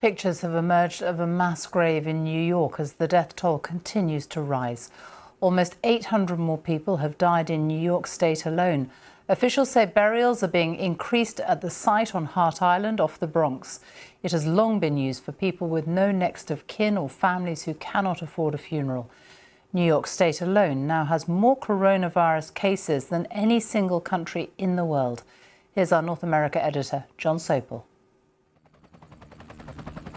Pictures have emerged of a mass grave in New York as the death toll continues to rise. Almost 800 more people have died in New York State alone. Officials say burials are being increased at the site on Hart Island off the Bronx. It has long been used for people with no next of kin or families who cannot afford a funeral. New York State alone now has more coronavirus cases than any single country in the world. Here's our North America editor, John Sopel.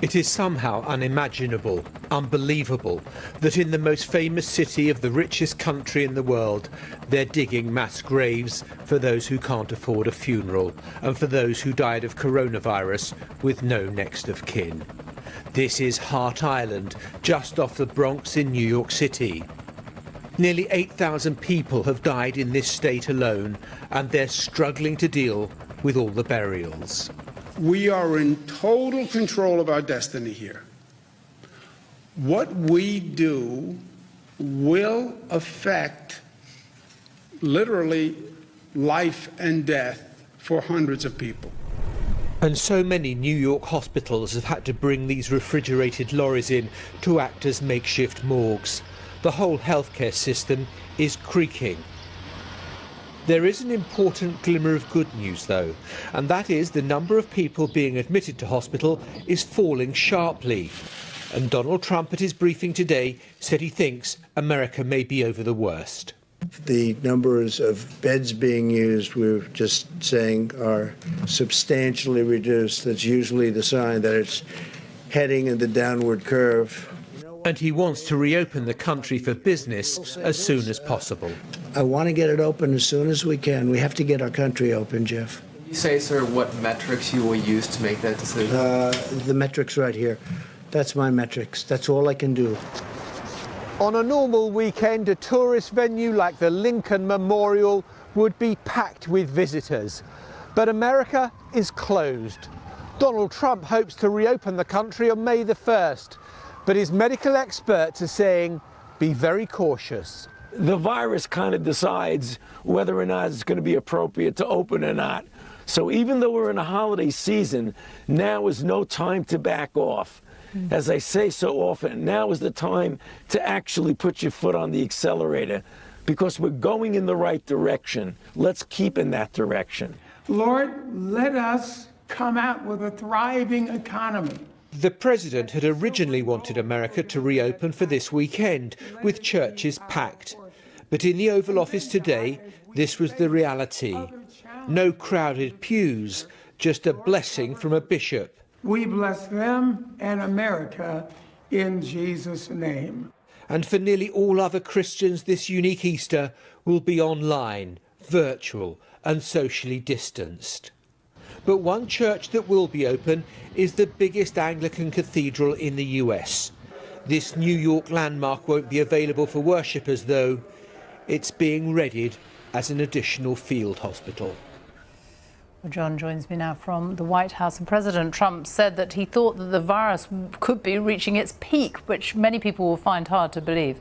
It is somehow unimaginable, unbelievable, that in the most famous city of the richest country in the world, they're digging mass graves for those who can't afford a funeral and for those who died of coronavirus with no next of kin. This is Hart Island, just off the Bronx in New York City. Nearly 8,000 people have died in this state alone, and they're struggling to deal with all the burials. We are in total control of our destiny here. What we do will affect literally life and death for hundreds of people. And so many New York hospitals have had to bring these refrigerated lorries in to act as makeshift morgues. The whole healthcare system is creaking. There is an important glimmer of good news, though, and that is the number of people being admitted to hospital is falling sharply. And Donald Trump at his briefing today said he thinks America may be over the worst. The numbers of beds being used, we're just saying, are substantially reduced. That's usually the sign that it's heading in the downward curve. And he wants to reopen the country for business as soon as possible. I want to get it open as soon as we can. We have to get our country open, Jeff. Can you say, sir, what metrics you will use to make that decision? The metrics right here. That's my metrics. That's all I can do. On a normal weekend, a tourist venue like the Lincoln Memorial would be packed with visitors. But America is closed. Donald Trump hopes to reopen the country on May the 1st. But his medical experts are saying, be very cautious. The virus kind of decides whether or not it's going to be appropriate to open or not. So even though we're in a holiday season, now is no time to back off. As I say so often, now is the time to actually put your foot on the accelerator because we're going in the right direction. Let's keep in that direction. Lord, let us come out with a thriving economy. The president had originally wanted America to reopen for this weekend, with churches packed. But in the Oval Office today, this was the reality. No crowded pews, just a blessing from a bishop. We bless them and America in Jesus' name. And for nearly all other Christians, this unique Easter will be online, virtual and socially distanced. But one church that will be open is the biggest Anglican cathedral in the US. This New York landmark won't be available for worshippers, though. It's being readied as an additional field hospital. Well, John joins me now from the White House, and President Trump said that he thought that the virus could be reaching its peak, which many people will find hard to believe.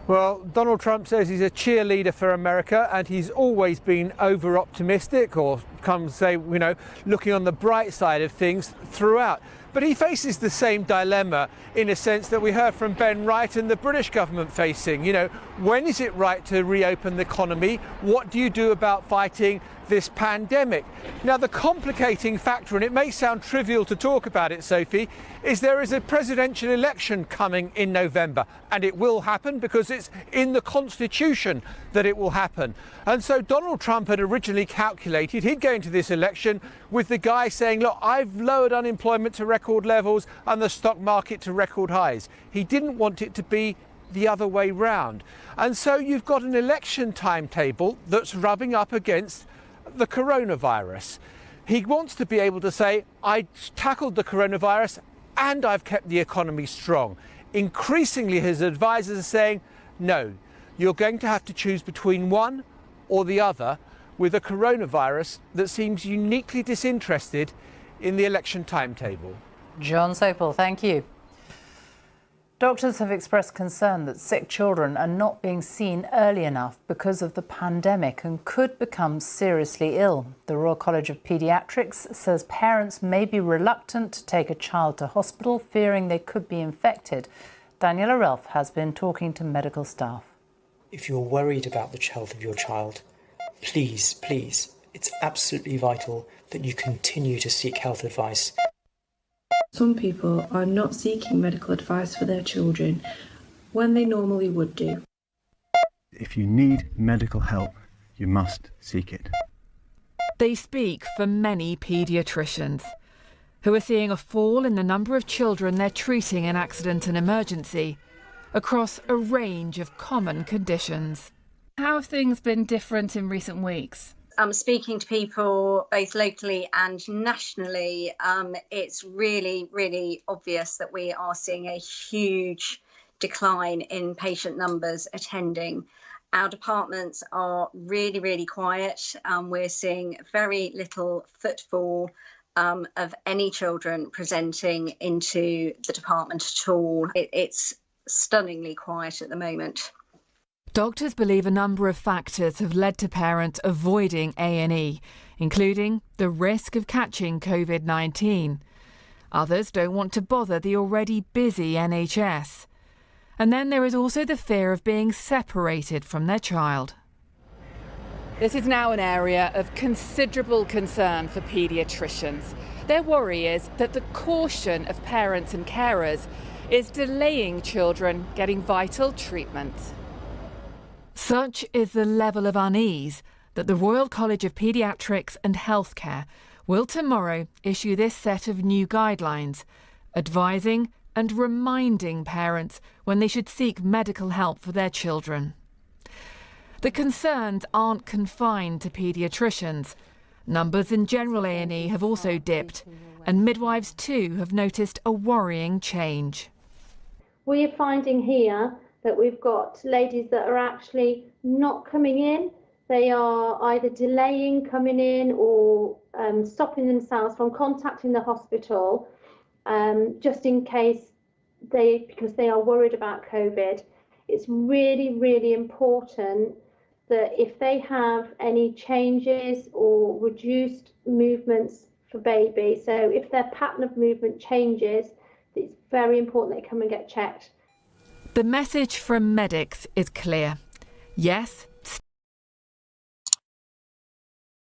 Well, Donald Trump says he's a cheerleader for America and he's always been over-optimistic, or come say, you know, looking on the bright side of things throughout. But he faces the same dilemma in a sense that we heard from Ben Wright and the British government facing. You know, when is it right to reopen the economy? What do you do about fighting this pandemic? Now, the complicating factor, and it may sound trivial to talk about it, Sophie, is there is a presidential election coming in November, and it will happen because it's in the Constitution that it will happen. And so Donald Trump had originally calculated he'd go into this election with the guy saying, look, I've lowered unemployment to record levels and the stock market to record highs. He didn't want it to be the other way round. And so you've got an election timetable that's rubbing up against the coronavirus. He wants to be able to say, I tackled the coronavirus and I've kept the economy strong. Increasingly, his advisors are saying, no, you're going to have to choose between one or the other, with a coronavirus that seems uniquely disinterested in the election timetable. John Sopel, thank you. Doctors have expressed concern that sick children are not being seen early enough because of the pandemic and could become seriously ill. The Royal College of Paediatrics says parents may be reluctant to take a child to hospital, fearing they could be infected. Daniela Relf has been talking to medical staff. If you're worried about the health of your child, please, it's absolutely vital that you continue to seek health advice. Some people are not seeking medical advice for their children when they normally would do. If you need medical help, you must seek it. They speak for many paediatricians who are seeing a fall in the number of children they're treating in accident and emergency across a range of common conditions. How have things been different in recent weeks? Speaking to people both locally and nationally, it's really, really obvious that we are seeing a huge decline in patient numbers attending. Our departments are really, really quiet. We're seeing very little footfall of any children presenting into the department at all. It's stunningly quiet at the moment. Doctors believe a number of factors have led to parents avoiding A&E, including the risk of catching COVID-19. Others don't want to bother the already busy NHS. And then there is also the fear of being separated from their child. This is now an area of considerable concern for paediatricians. Their worry is that the caution of parents and carers is delaying children getting vital treatment. Such is the level of unease that the Royal College of Paediatrics and Healthcare will tomorrow issue this set of new guidelines, advising and reminding parents when they should seek medical help for their children. The concerns aren't confined to paediatricians. Numbers in general A&E have also dipped, and midwives too have noticed a worrying change. We're finding here that we've got ladies that are actually not coming in. They are either delaying coming in or stopping themselves from contacting the hospital just in case because they are worried about COVID. It's really, really important that if they have any changes or reduced movements for baby, so if their pattern of movement changes, it's very important they come and get checked. The message from medics is clear. Yes,